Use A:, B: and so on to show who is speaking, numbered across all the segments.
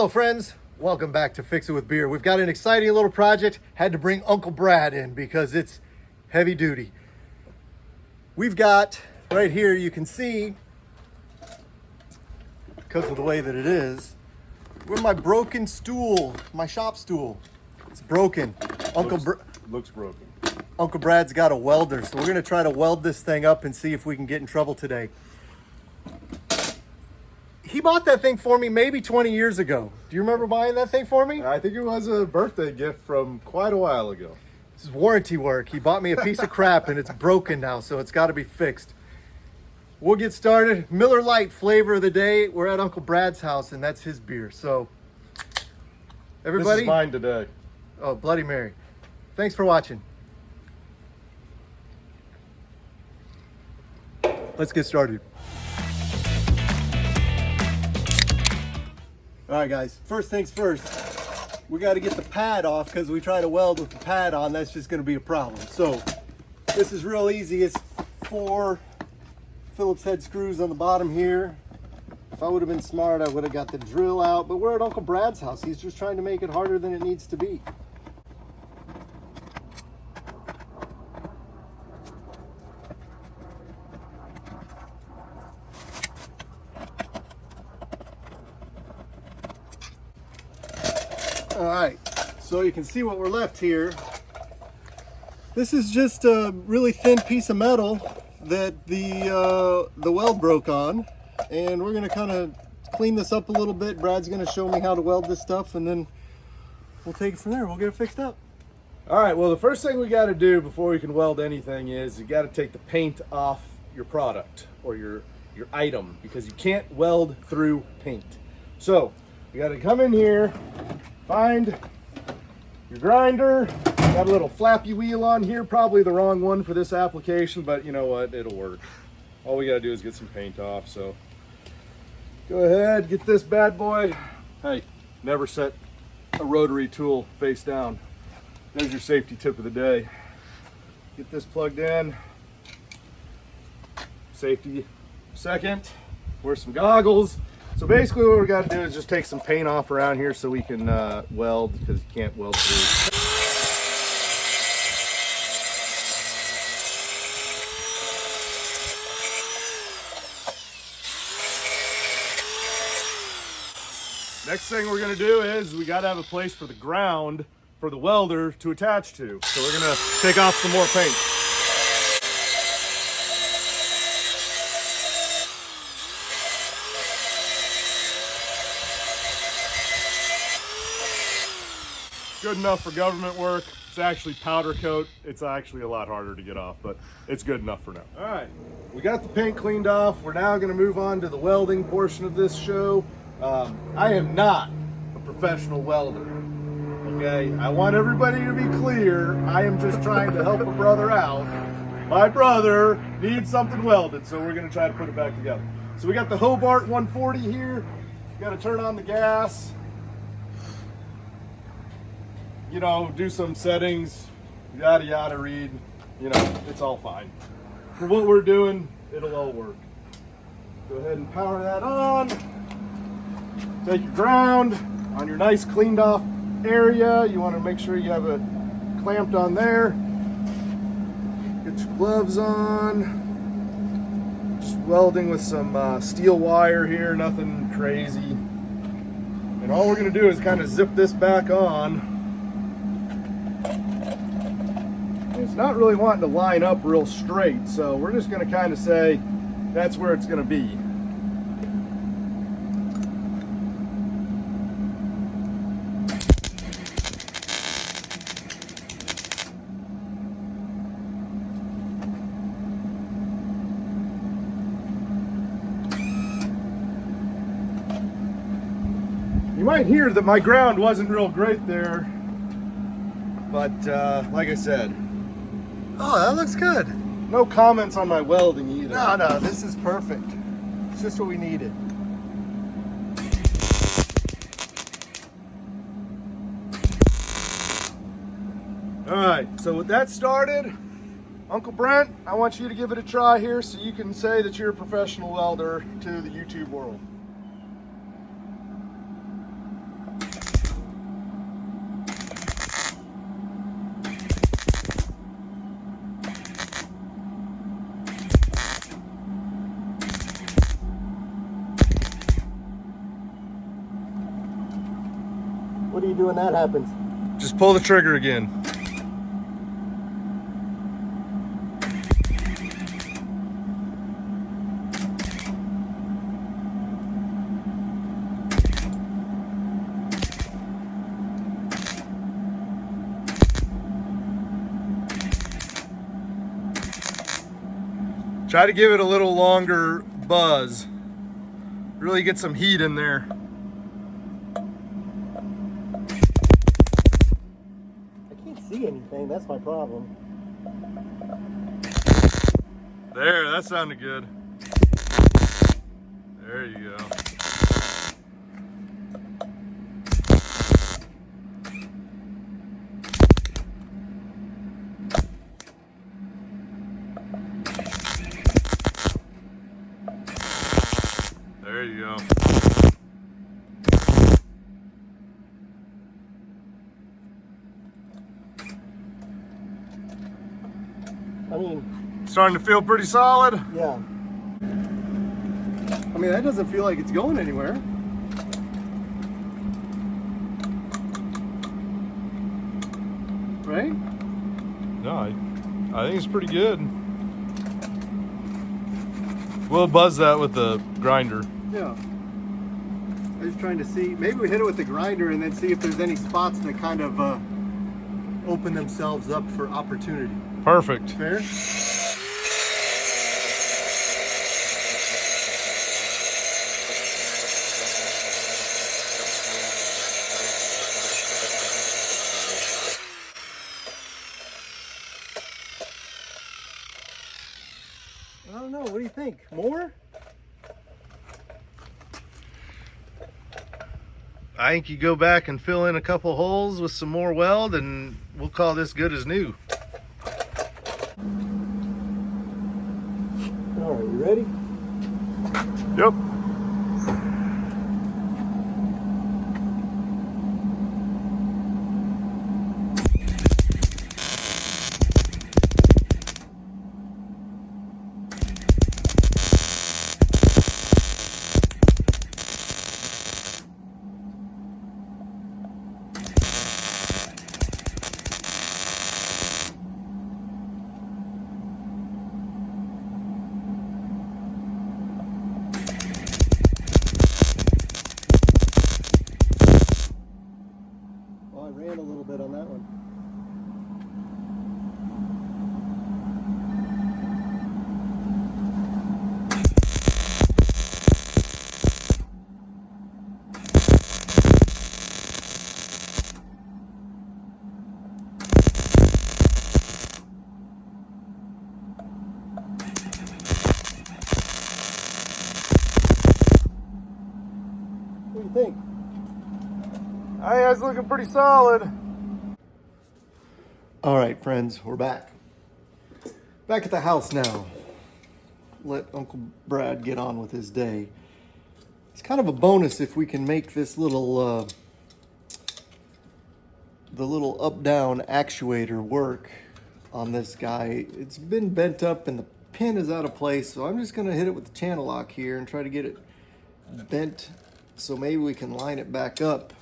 A: Hello friends, welcome back to Fix It With Beer. We've got an exciting little project. Had to bring Uncle Brad in because it's heavy duty. We've got right here, you can see, because of the way that it is, with my broken stool, my shop stool. It's broken.
B: Looks broken.
A: Uncle Brad's got a welder, so we're gonna try to weld this thing up and see if we can get in trouble today. He bought that thing for me maybe 20 years ago. Do you remember buying that thing for me?
B: I think it was a birthday gift from quite a while ago.
A: This is warranty work. He bought me a piece of crap and it's broken now, so it's got to be fixed. We'll get started. Miller Lite flavor of the day. We're at Uncle Brad's house and that's his beer. So, everybody.
B: This is mine today.
A: Oh, Bloody Mary. Thanks for watching. Let's get started. All right, guys, first things first, we got to get the pad off because we try to weld with the pad on, that's just going to be a problem. So this is real easy. It's 4 Phillips head screws on the bottom here. If I would have been smart, I would have got the drill out, but we're at Uncle Brad's house. He's just trying to make it harder than it needs to be. All right, so you can see what we're left here. This is just a really thin piece of metal that the weld broke on, and we're gonna kind of clean this up a little bit. Brad's gonna show me how to weld this stuff, and then we'll take it from there. We'll get it fixed up.
B: All right, well, the first thing we got to do before we can weld anything is you got to take the paint off your product or your item, because you can't weld through paint. So you got to come in here, find your grinder. Got a little flappy wheel on here, probably the wrong one for this application, but you know what, it'll work. All we gotta do is get some paint off. So go ahead, get this bad boy. Hey, never set a rotary tool face down. There's your safety tip of the day. Get this plugged in. Safety second. Wear some goggles. So basically what we got to do is just take some paint off around here so we can weld, because you can't weld through. Next thing we're going to do is we got to have a place for the ground for the welder to attach to. So we're going to take off some more paint. Good enough for government work. It's actually powder coat. It's actually a lot harder to get off, but it's good enough for now. All right, we got the paint cleaned off. We're now going to move on to the welding portion of this show. I am not a professional welder, okay? I want everybody to be clear. I am just trying to help a brother out. My brother needs something welded, so we're going to try to put it back together. So we got the Hobart 140 here. Got to turn on the gas. You know, do some settings, yada yada, read, you know, it's all fine. For what we're doing, it'll all work. Go ahead and power that on. Take your ground on your nice cleaned off area. You want to make sure you have it clamped on there. Get your gloves on. Just welding with some steel wire here, nothing crazy. And all we're going to do is kind of zip this back on. It's not really wanting to line up real straight, so we're just going to kind of say that's where it's going to be. You might hear that my ground wasn't real great there, but like I said,
A: Oh, that looks good.
B: no comments on my welding either.
A: No, this is perfect. It's just what we needed.
B: All right, so with that started, Uncle Brent, I want you to give it a try here so you can say that you're a professional welder to the YouTube world.
A: What do you do when that happens?
B: Just pull the trigger again. Try to give it a little longer buzz. Really get some heat in there.
A: I can't see anything, that's my problem.
B: There, that sounded good. There you go. There you go.
A: I mean,
B: Starting to feel pretty solid.
A: yeah. I mean, that doesn't feel like it's going anywhere. Right?
B: No, I think it's pretty good. We'll buzz that with the grinder.
A: Yeah. I was trying to see, maybe we hit it with the grinder and then see if there's any spots that kind of open themselves up for opportunity.
B: Perfect.
A: Fair? I don't know, what do you think? More?
B: I think you go back and fill in a couple holes with some more weld and we'll call this good as new.
A: All right, you ready?
B: Yep.
A: Well, I ran a little bit on that one. What do you think?
B: Hey, that's looking pretty solid.
A: All right, friends, we're back. Back at the house now. Let Uncle Brad get on with his day. It's kind of a bonus if we can make this little, the little up-down actuator work on this guy. It's been bent up and the pin is out of place, so I'm just gonna hit it with the channel lock here and try to get it bent so maybe we can line it back up.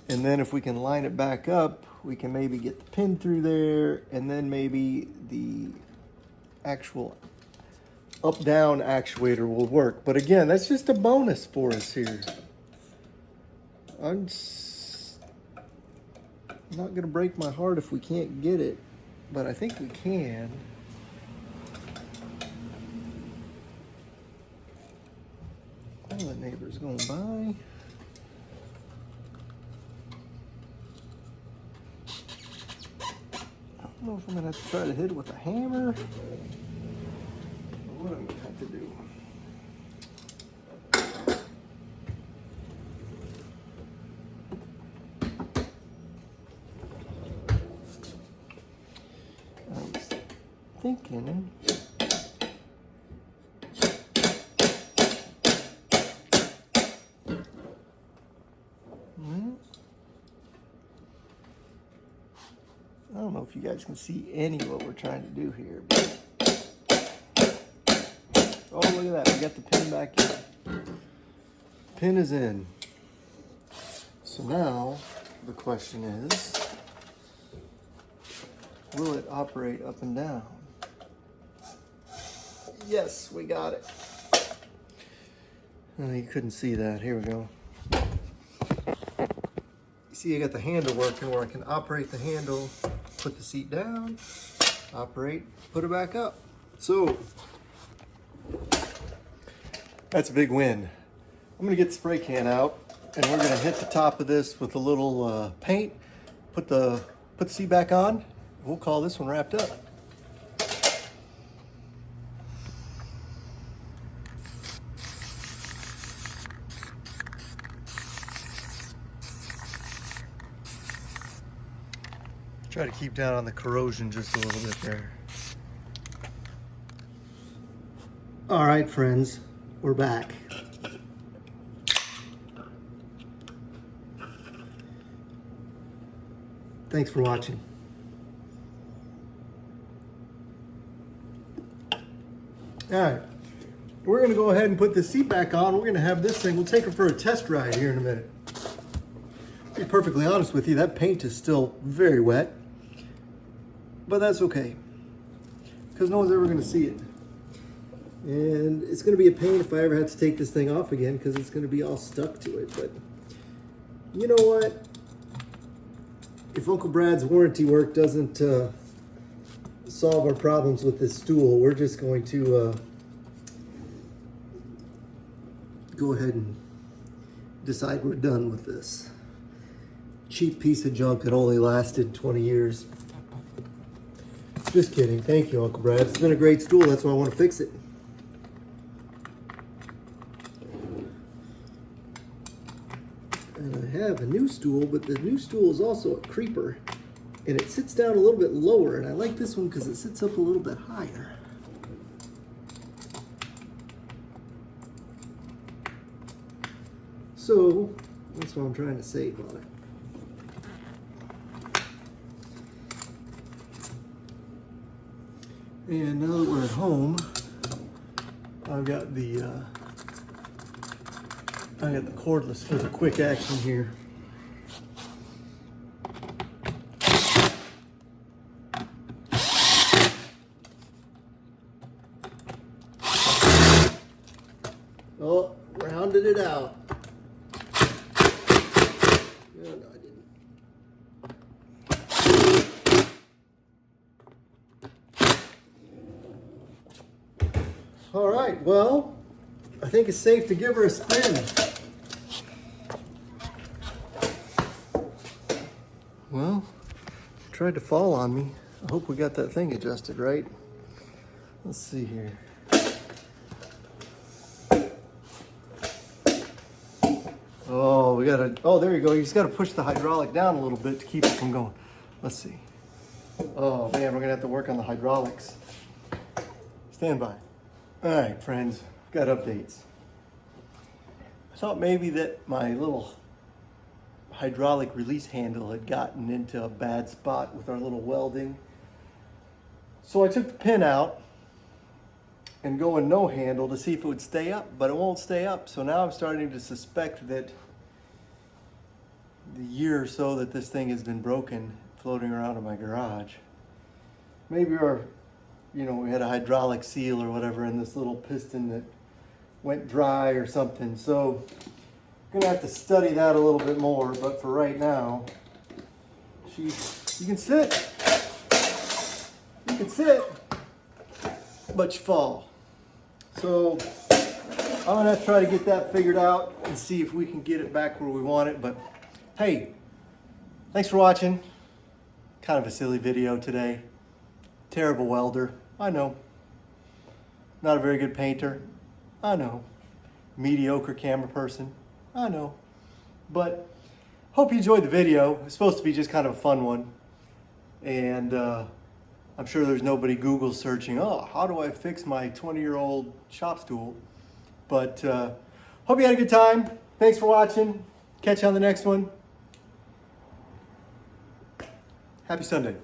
A: And then if we can line it back up, we can maybe get the pin through there, and then maybe the actual up-down actuator will work. But again, that's just a bonus for us here. I'm not gonna break my heart if we can't get it, but I think we can. All the neighbors going by. I don't know if I'm gonna have to try to hit it with a hammer or what I'm gonna have to do. I was thinking. I don't know if you guys can see any of what we're trying to do here, but oh, look at that, we got the pin back in. Pin is in. So now the question is, will it operate up and down? Yes, we got it. Oh, you couldn't see that. Here we go. You see, I got the handle working where I can operate the handle, put the seat down, operate, put it back up. So that's a big win. I'm gonna get the spray can out and we're gonna hit the top of this with a little paint, put the seat back on. We'll call this one wrapped up. Try to keep down on the corrosion just a little bit there. All right, friends, we're back. Thanks for watching. All right, we're gonna go ahead and put the seat back on. We're gonna have this thing, we'll take it for a test ride here in a minute. To be perfectly honest with you, that paint is still very wet, but that's okay, because no one's ever gonna see it. And it's gonna be a pain if I ever have to take this thing off again, because it's gonna be all stuck to it. But you know what? If Uncle Brad's warranty work doesn't solve our problems with this stool, we're just going to go ahead and decide we're done with this cheap piece of junk that only lasted 20 years. Just kidding. Thank you, Uncle Brad. It's been a great stool. That's why I want to fix it. And I have a new stool, but the new stool is also a creeper. And it sits down a little bit lower, and I like this one because it sits up a little bit higher. So, that's what I'm trying to save on it. And now that we're at home, I've got the cordless for the quick action here. Oh, rounded it out. No, I didn't. All right, well, I think it's safe to give her a spin. Well, it tried to fall on me. I hope we got that thing adjusted right. Let's see here. Oh, we gotta, oh, there you go. You just gotta push the hydraulic down a little bit to keep it from going. Let's see. Oh man, we're gonna have to work on the hydraulics. Stand by. All right, friends, got updates. I thought maybe that my little hydraulic release handle had gotten into a bad spot with our little welding. So I took the pin out and going no handle to see if it would stay up, but it won't stay up. So now I'm starting to suspect that the year or so that this thing has been broken, floating around in my garage, maybe we had a hydraulic seal or whatever in this little piston that went dry or something. So I'm gonna have to study that a little bit more, but for right now, you can sit, but you fall. So I'm gonna have to try to get that figured out and see if we can get it back where we want it. But hey, thanks for watching. Kind of a silly video today. Terrible welder, I know. Not a very good painter, I know. Mediocre camera person, I know. But hope you enjoyed the video. It's supposed to be just kind of a fun one. And I'm sure there's nobody Google searching, oh, how do I fix my 20-year-old shop stool? But hope you had a good time. Thanks for watching. Catch you on the next one. Happy Sunday.